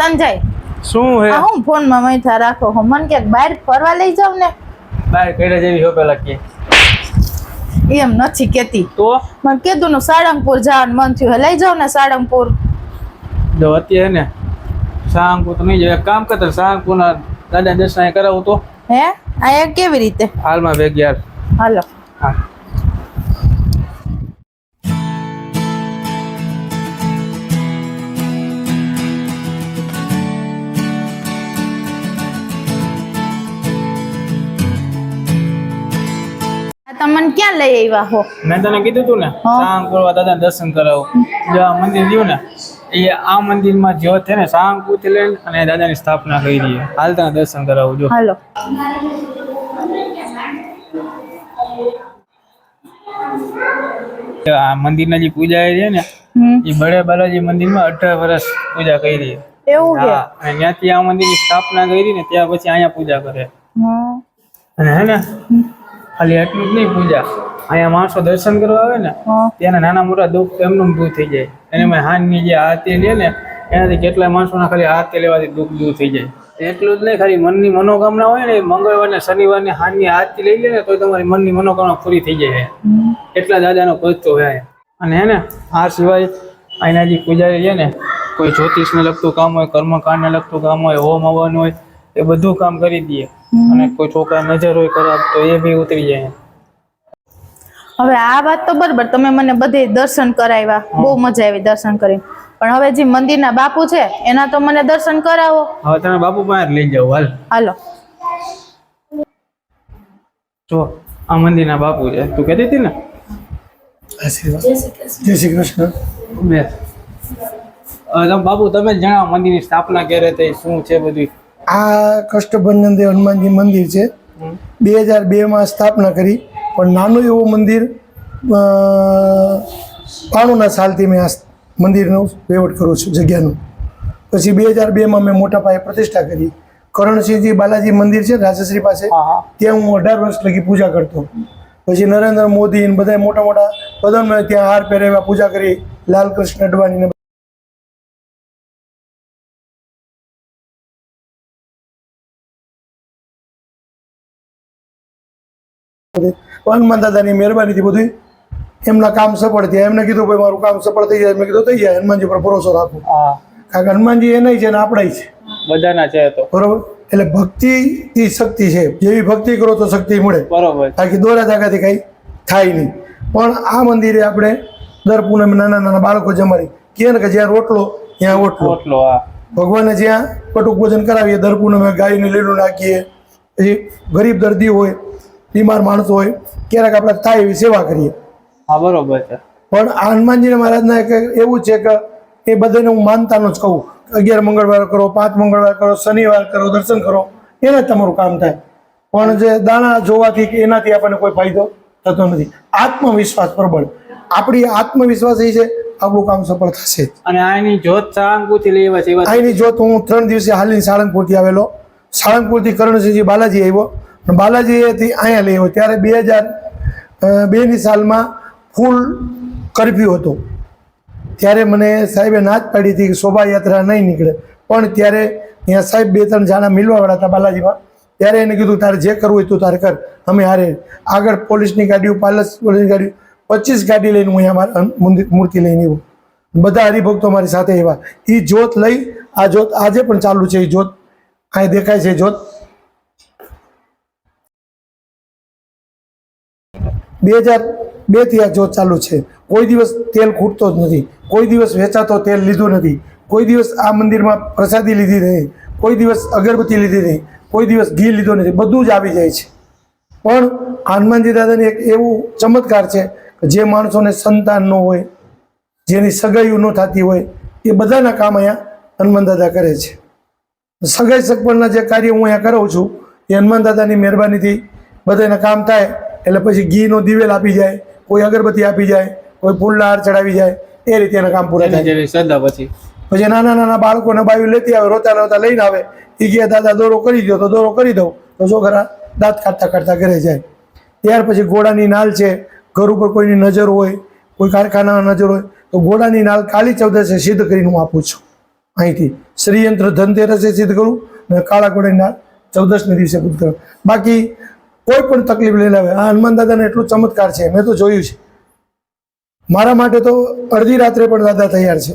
સંજય શું હે આ હું ફોન માં મૈથા રાખો હો મન કે બહાર ફરવા લઈ જાવ ને બહાર કઈડા જેવી હો પેલા કે એમ નથી કેતી તો મને કીધું નું સાળંગપુર જવાનું મન થયું હે લઈ જાવ ને સાળંગપુર જો અત્યારે ને સાંગપુર તો નહીં જાય એક કામ કરતા સાંગપુર ના દાદા દર્શન અહીં કરાવું તો હે આ કેવી રીતે હાલમાં વેગ યાર હાલો હા તમને ક્યાં લઈ આવ્યા હો મેં તને કીધું તું ને સાંગપુર દાદા દર્શન કરાવું જો આ મંદિર રહ્યું ને એ આ મંદિરમાં જ્યોત છે ને સાંગપુર થી લઈને અને દાદાની સ્થાપના કરી રહી હાલ તને દર્શન કરાવું જો હાલો આ મંદિરના જે પૂજા છે ને એ બડે બાલાજી મંદિરમાં 18 વર્ષ પૂજા કરી એવું છે હા અને ત્યાંથી આ મંદિરની સ્થાપના કરી ને ત્યાં પછી અહીંયા પૂજા કરે હા અને હે ને ખાલી એટલું જ નહીં પૂજા અહીંયા માણસો દર્શન કરવા આવે ને ત્યાંના નાના મોટા દુઃખ એમનું દૂર થઈ જાય અને મેં હાથની જે આરતી લે ને એનાથી કેટલાય માણસોના ખાલી આરતી લેવાથી દુઃખ દૂર થઈ જાય એટલું જ નહીં ખાલી મનની મનોકામના હોય ને મંગળવાર ને શનિવારની હાથની આરતી લઈ લે ને તો તમારી મનની મનોકામના પૂરી થઈ જાય એટલા દાદાનો ભક્તો હોય અને હે ને આ સિવાય અહીંના જે પૂજારી છે ને કોઈ જ્યોતિષને લગતું કામ હોય કર્મકાંડને લગતું કામ હોય હોમ હવન હોય એ બધું કામ કરી દઈએ અને કોઈ છોકરા નજર હોય ખરાબ તો એ બી ઉતરી જાય હવે આ વાત તો બરાબર તમે મને બધે દર્શન કરાવ્યા બહુ મજા આવી દર્શન કરીને પણ હવે જે મંદિરના બાપુ છે એના તો મને દર્શન કરાવો હવે તમે બાપુ પાસે લઈ જાઓ હાલ હાલો જો આ મંદિરના બાપુ છે તું કહેતી હતી ને જય શ્રી કૃષ્ણ બે તમે બાપુ તમે જ જણાવો મંદિરની સ્થાપના ક્યારે થઈ શું છે બધું આ કષ્ટભંજન દેવ હનુમાનજી મંદિર છે 2002 માં સ્થાપના કરી પણ નાનું એવું મંદિર 92 સાલથી મેં આ મંદિરનો વહીવટ કરું છું જગ્યાનું પછી 2002 માં મેં મોટા પાયે પ્રતિષ્ઠા કરી કરણસિંહજી બાલાજી મંદિર છે રાજશ્રી પાસે ત્યાં હું 18 વર્ષ લગી પૂજા કરતો પછી નરેન્દ્ર મોદી ને બધા મોટા મોટા બધાને ત્યાં હાર પહેરાવ્યા પૂજા કરી લાલકૃષ્ણ અડવાણી ને હનુમાન દાદાની મહેરબાનીથી બધું એમના કામ સફળ થયા એમને કીધું ભાઈ મારું કામ સફળ થઈ જાય મેં કીધું થઈ જાય હનુમાનજી પર ભરોસો રાખો કારણ કે હનુમાનજી એ નહીં છે ને આપણા છે બધાના છે તો બરોબર એટલે ભક્તિ થી શક્તિ છે જેવી ભક્તિ કરો તો શક્તિ મળે બરોબર બાકી દોરા ધાગાથી કઈ થાય નહીં પણ આ મંદિરે આપણે દર પૂનમ નાના નાના બાળકો જમાડી કે ને કે જ્યાં રોટલો ત્યાં ઓટલો ભગવાનને જ્યાં કટુક ભોજન કરાવીએ દર પૂનમે ગાયને લીલું નાખીએ પછી ગરીબ દર્દી હોય બીમાર માણસો હોય ક્યારેક આપણે થાય એવી સેવા કરીએ હા બરોબર છે પણ આ હનુમાનજીને મહારાજના એક એવું છે કે એ બધાને હું માનતાનું જ કહું 11 મંગળવાર કરો 5 મંગળવાર કરો શનિવાર કરો દર્શન કરો એને તમારું કામ થાય પણ જે દાણા જોવાથી કે એનાથી આપણને કોઈ ફાયદો થતો નથી આત્મવિશ્વાસ પ્રબળ આપણી આત્મવિશ્વાસ એ છે આપણું કામ સફળ થશે અને આની જોત સાળંગપુરથી લઈ આવ્યા છે આની જોત હું 3 દિવસે હાલીને સાળંગપુરથી આવેલો સાળંગપુરથી કરણસિંહજી બાલાજી આવ્યો બાલાજીથી અહીંયા લઈ આવ્યો ત્યારે 2002ની સાલમાં ફૂલ કર્ફ્યુ હતો ત્યારે મને સાહેબે ના જ પાડી હતી કે શોભાયાત્રા નહીં નીકળે પણ ત્યારે અહીંયા સાહેબ 2-3 જણા મિલવાવાળા હતા બાલાજીમાં ત્યારે એને કીધું તારે જે કરવું હોય તું તારે કર અમે હારે આગળ પોલીસની ગાડીઓ પોલીસની ગાડીઓ 25 ગાડી લઈને હું અહીંયા મૂર્તિ લઈને આવ્યો બધા હરિભક્તો મારી સાથે આવ્યા એ જોત લઈ આ જોત આજે પણ ચાલુ છે એ જોત અહીં દેખાય છે જોત 2002 થી આ જોત ચાલુ છે કોઈ દિવસ તેલ ખૂટતો જ નથી કોઈ દિવસ વેચાતો તેલ લીધું નથી કોઈ દિવસ આ મંદિરમાં પ્રસાદી લીધી નહીં કોઈ દિવસ અગરબત્તી લીધી નહીં કોઈ દિવસ ઘી લીધો નથી બધું જ આવી જાય છે પણ હનુમાનજી દાદાની એક એવું ચમત્કાર છે કે જે માણસોને સંતાન ન હોય જેની સગાઈઓ ન થતી હોય એ બધાના કામ અહીંયા હનુમાન દાદા કરે છે સગાઈ સગપણના જે કાર્ય હું અહીંયા કરું છું એ હનુમાન દાદાની મહેરબાનીથી બધાના કામ થાય એટલે પછી ઘીનો દિવેલ આપી જાય કોઈ અગરબત્તી આપી જાય કોઈ ફૂલના હાર ચડાવી જાય એ રીતે એના કામ પૂરા થાય શ્રદ્ધા પછી નાના નાના બાળકોને બાયું લેતી આવે રોતા રોતા લઈને આવે એ કહે દાદા દોરો કરી દો તો દોરો કરી દઉં તો છોકરા દાંત કાઢતા કાઢતા ઘરે જાય ત્યાર પછી ઘોડાની નાલ છે ઘર ઉપર કોઈની નજર હોય કોઈ કારખાનામાં નજર હોય તો ઘોડાની નાલ કાળી ચૌદસે સિદ્ધ કરીને હું આપું છું અહીંથી શ્રીયંત્ર ધનતેરસે સિદ્ધ કરું અને કાળા ઘોડાના 14મી દિવસે પૂજ કરું. બાકી કોઈ પણ તકલીફ લઈને આવે આ હનુમાન દાદાને એટલું ચમત્કાર છે, મેં તો જોયું છે. મારા માટે તો અડધી રાત્રે પણ દાદા તૈયાર છે.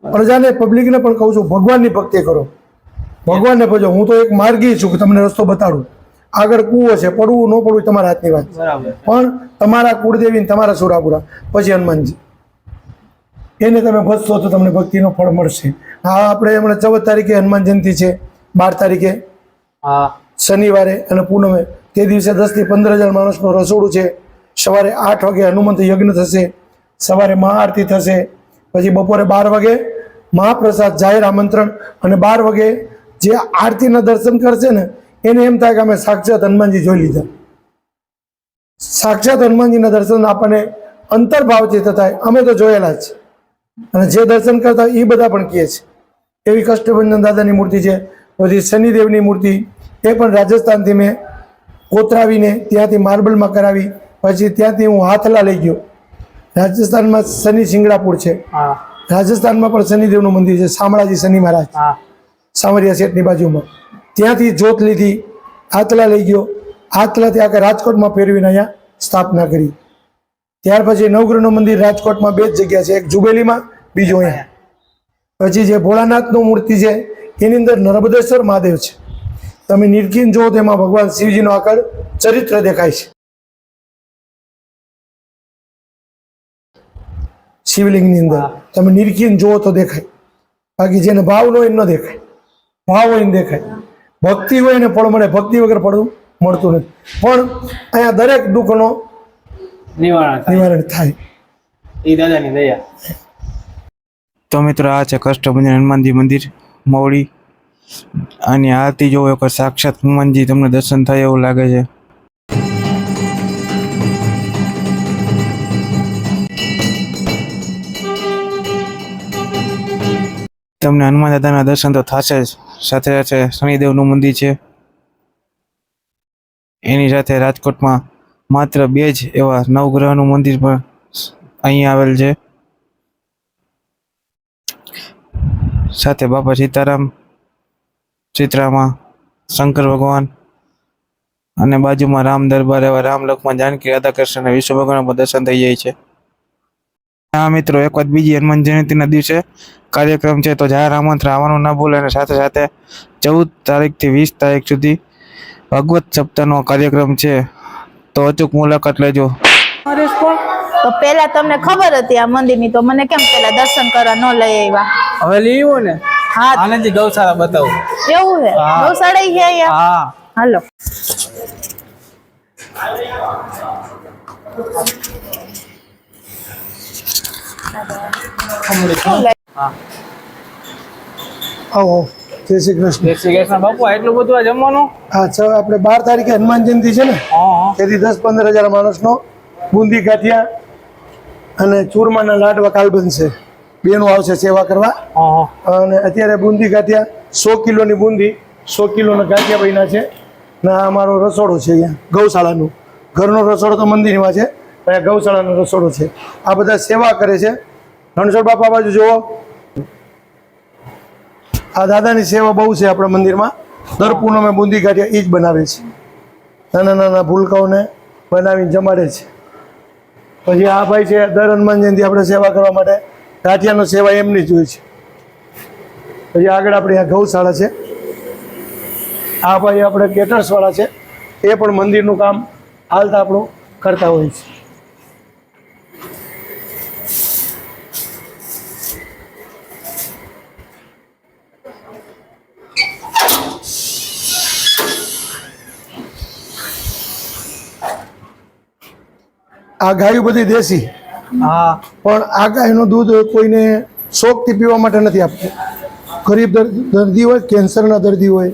પ્રજાને પબ્લિકને પણ કહું છું, ભગવાનની ભક્તિ કરો, ભગવાનને ભજો. હું તો એક માર્ગી છું કે તમને રસ્તો બતાડું. આગળ કૂવો છે, પડવું ન પડવું તમારા હાથની વાત, પણ તમારા કુળદેવી તમારા સુરાપુરા, પછી હનુમાનજી, એને તમે ભજશો તો તમને ભક્તિનો ફળ મળશે. હા, આપણે હમણાં 14 તારીખે હનુમાન જયંતિ છે, 12 તારીખે શનિવારે અને પૂનમે, તે દિવસે 10 થી 15,000 માણસનું રસોડું છે. સવારે 8 વાગે હનુમંત યજ્ઞ થશે, સવારે મહાઆરતી થશે, પછી બપોરે 12 વાગે મહાપ્રસાદ જાહેર આમંત્રણ, અને 12 વાગે જે આરતીના દર્શન કરશે ને એને એમ થાય કે અમે સાક્ષાત હનુમાનજી જોઈ લીધા. સાક્ષાત હનુમાનજીના દર્શન આપણને અંતર્ભાવથી થતા અમે તો જોયેલા જ, અને જે દર્શન કરતા એ બધા પણ કહે છે. એવી કષ્ટભંજન દાદાની મૂર્તિ છે. પછી શનિદેવની મૂર્તિ એ પણ રાજસ્થાનથી મેં કોતરાવીને ત્યાંથી માર્બલમાં કરાવી, પછી ત્યાંથી હું હાથલા લઈ ગયો. રાજસ્થાનમાં શનિ સિંગડાપુર છે, રાજસ્થાનમાં પણ શનિદેવનું મંદિર છે, શામળાજી શનિ મહારાજ સામરિયા શેઠની બાજુમાં, ત્યાંથી જોત લીધી, હાથલા લઈ ગયો. હાથલાથી આખા રાજકોટમાં ફેરવીને અહીંયા સ્થાપના કરી. ત્યાર પછી નવગ્રહનું મંદિર રાજકોટમાં 2 જ જગ્યા છે, એક જુબેલીમાં, બીજું અહીંયા. પછી જે ભોળાનાથનું મૂર્તિ છે એની અંદર નર્મદેશ્વર મહાદેવ છે. તમે નિરખીને જુઓ તેમાં ભગવાન શિવજીનો આકાર ચરિત્ર દેખાય છે. શિવલિંગની અંદર તમે નિરખીને જુઓ તો દેખાય, બાકી જેને ભાવ ન હોય એને ન દેખાય, ભાવ હોય એને દેખાય. ભક્તિ હોય એને ફળ મળે, ભક્તિ વગર ફળ મળતું નથી. પણ અહીંયા દરેક દુઃખનો નિવારણ થાય. એ દાદાની દયા. તો મિત્રો, આ છે કષ્ટભંજન હનુમાનજી મંદિર મવડી. આની આરતી જોવો એક સાક્ષાત હનુમાનજી તમને દર્શન થાય એવું લાગે છે. તમને હનુમાન દાદાના દર્શન તો થશે જ, સાથે સાથે શનિદેવનું મંદિર છે. એની સાથે રાજકોટમાં માત્ર 2 જ એવા નવગ્રહનું મંદિર પણ અહીં આવેલ છે. સાથે બાપા સીતારામ, ચિત્રામાં શંકર ભગવાન, અને બાજુમાં રામ દરબાર એવા રામ, લક્ષ્મણ, જાનકી, રાધા કૃષ્ણ અને વિષ્ણુ ભગવાનના દર્શન થઈ જાય છે. હા મિત્રો, એક વાત બીજી, હનુમાન જયંતિના દિવસે કાર્યક્રમ છે, તો જાહેર આમંત્રણ આવવાનું ના ભૂલે. અને સાથે સાથે 14 તારીખથી 20 તારીખ સુધી ભગવત સપ્તાહનો કાર્યક્રમ છે, તો અચૂક મુલાકાત લેજો. તો પેલા તમને ખબર હતી આ મંદિરની, તો મને કેમ પેલા દર્શન કરવા ન લઈ આવ્યા? હવે લીવું ને, હા, આનંદજી ગૌશાળા બતાવું. એવું છે? ગૌશાળા છે અહીંયા? હા, હાલો. આવો, જય શ્રી કૃષ્ણ. જય શ્રી કૃષ્ણ. બાપુ એટલું બધું આ જમવાનું? હા, આપણે 12 તારીખે હનુમાન જયંતિ છે ને, તેથી 10-15 હજાર માણસનો બુંદી ગાંઠિયા અને ચૂરમાના લાડવા કાલ બનશે. બેનું આવશે સેવા કરવા. અને અત્યારે બુંદી ગાંઠિયા 100 કિલોની બુંદી, 100 કિલોના ગાંઠિયા બન્યા છે. ને આ અમારો રસોડો છે અહીંયા ગૌશાળાનું. ઘરનો રસોડો તો મંદિરમાં છે, અહીંયા ગૌશાળાનો રસોડો છે. આ બધા સેવા કરે છે. રણછોડ બાપા બાજુ જુઓ, આ દાદાની સેવા બહુ છે આપણા મંદિરમાં. દર પૂનમે બુંદી ગાંઠિયા એ જ બનાવે છે. નાના નાના ભૂલકાઓને બનાવીને જમાડે છે. પછી આ ભાઈ છે, દર હનુમાન જયંતિ આપણે સેવા કરવા માટે ગાંઠિયાનો સેવા એમની જ હોય છે. પછી આગળ આપણે આ ગૌશાળા છે. આ ભાઈ આપણે કેટર્સવાળા છે, એ પણ મંદિરનું કામ હાલતા આપણું કરતા હોય છે. આ ગાયો બધી દેશી, હા, પણ આ ગાયનું દૂધ કોઈને શોખથી પીવા માટે નથી આપતું. ગરીબ દર્દી હોય, કેન્સરના દર્દી હોય,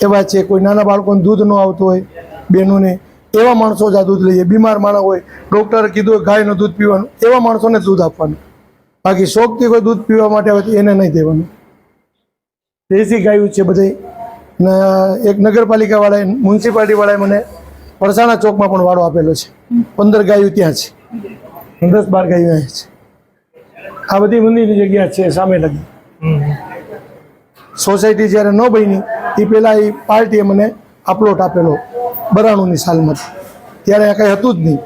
એવા છે. કોઈ નાના બાળકોને દૂધ ન આવતું હોય, બહેનોને, એવા માણસો જ આ દૂધ લઈએ. બીમાર માણસ હોય, ડૉક્ટરે કીધું હોય ગાયનું દૂધ પીવાનું, એવા માણસોને દૂધ આપવાનું. બાકી શોખથી કોઈ દૂધ પીવા માટે હોય તો એને નહીં દેવાનું. દેશી ગાયું છે બધે. ને એક નગરપાલિકાવાળાએ, મ્યુનિસિપાલિટીવાળાએ મને વરસાણા ચોકમાં પણ વાળો આપેલો છે. 15 ગાયો ત્યાં છે, 10-12 ગાયો અહીંયા છે. આ બધી મંદિરની જગ્યા છે સામે લગી. સોસાયટી જ્યારે ન બની એ પહેલાં એ પાર્ટીએ મને આપલોટ આપેલો બરાણુની સાલમાં, ત્યારે કંઈ હતું જ નહીં.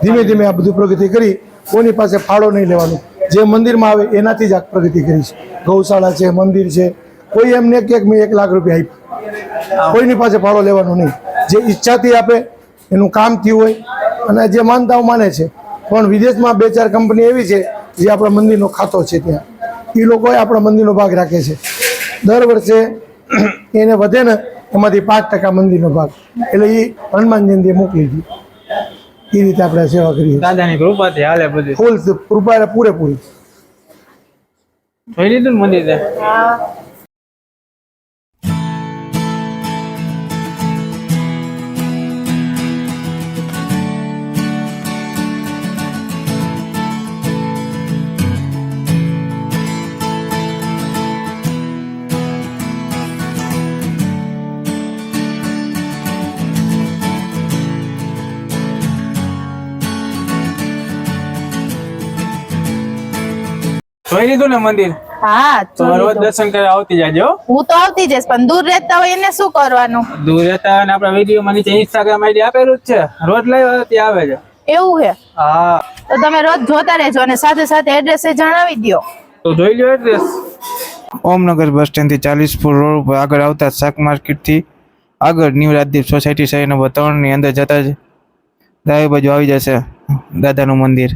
ધીમે ધીમે આ બધું પ્રગતિ કરી, કોની પાસે ફાળો નહીં લેવાનો, જે મંદિરમાં આવે એનાથી જ આ પ્રગતિ કરી છે. ગૌશાળા છે, મંદિર છે, કોઈ એમને કે મેં 1 લાખ રૂપિયા આપ્યા, કોઈની પાસે ફાળો લેવાનો નહીં. જે ઈચ્છાથી આપે, એનું કામ થયું હોય અને જે માનતાઓ માને છે. પણ વિદેશમાં 2-4 કંપની એવી છે જે આપણા મંદિરનો ખાતો છે, ત્યાં એ લોકોએ આપણા મંદિરનો ભાગ રાખે છે. દર વર્ષે એને વધે ને એમાંથી 5% મંદિરનો ભાગ, એટલે એ હનુમાન જયંતિએ મોકલી દીધી. એ રીતે આપણે સેવા કરીએ. દાદાની કૃપાથી હાલે બધું. ફૂલ કૃપા પૂરેપૂરી. જોઈ લીધું ને મંદિર તે? જોઈ લીધું ને મંદિર? હા તો જોઈ રોજ લીધું. દર્શન કરવા આવતી જાજો. હું તો આવતી જઈશ, પણ દૂર રહેતા હોય એને શું કરવાનું? દૂર રહેતા અને આપણા વિડીયોમાં નીચે ઇન્સ્ટાગ્રામ આઈડી આપેલું જ છે, રોજ લાઈવ ત્યાં આવે છે. એવું છે હા તો તમે રોજ જોતા રહેજો અને સાથે સાથે એડ્રેસ જણાવી દો. તો જોઈ લ્યો એડ્રેસ. ઓમનગર બસ સ્ટેન્ડ થી 40 ફૂટ રોડ ઉપર આગળ આવતા શાક માર્કેટ થી આગળ ન્યૂ રાજદીપ સોસાયટી શહેર નંબર 3 ની અંદર જતા જ ડાબી બાજુ આવી જશે દાદાનું મંદિર.